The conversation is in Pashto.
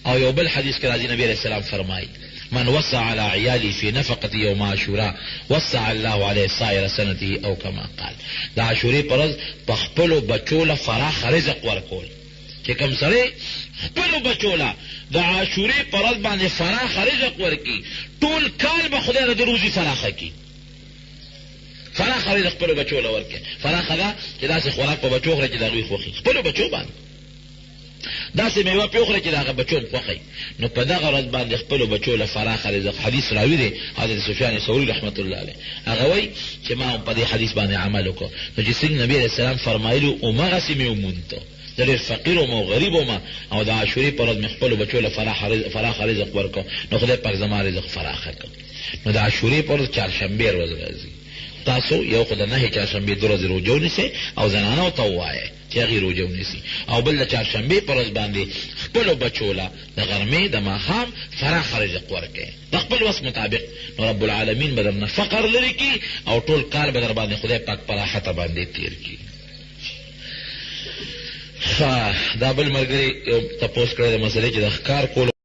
او یو بل حدیث کې راځي نبی علیہ السلام فرمایي من وسع على عيالي في نفقة يوم عاشوراء وسع الله عليه سائر سنته او كما قال. د عاشورې پرز په خپلو بچو له فراخ رزق ورکول، چې کوم سړی خپلو بچو له د عاشورې پرز باندې فراخ رزق ورکي، ټول کال به خدای د روزي فراخه کي. فراخ رزق خپلو بچو له ورکي، فراخه ده چې داسې خوراک په بچو خوري چې د هغوی خوښي، خپلو بچو باندې داسې میوه پې وخوره چې د هغه بچو هم خوښوي. نو په دغه ورځ باندې خپلو بچو له فراخ رزق. حدیث راوي دی حضرت سفیان ثوری رحمت الله علیه، هغه وایي چې ما هم په دې حدیث باندې عمل وکړو. نو چې څنګه نبي علیه السلام فرمایلي همغسې مې وموندته، زه ډېر فقیر وم او غریب وم او د عاشورې په ورځ مې خپلو بچو له فراخ رزق ورکړو، نو خدای پاک زما رزق فراخه کړ. نو د عاشورې په ورځ چهارشنبې ورځ راځي. تاسو یو خو د نهې چهارشنبې 2 ورځې روژه ونیسئ او زنانو ته ووایئ چې هغې روژه ونیسي، او بل د چهارشنبې په ورځ باندې خپلو بچو له د غرمې د ماښام فراخ رزق ورکئ د خپل وس مطابق. نو رب العالمین به درنه فقر لرې کړي او ټول کال به در باندې خدای پاک په راحته باندې تېر کړي. دا بل ملګري یو تپوس کړی د مسلې چې د ښکار کولو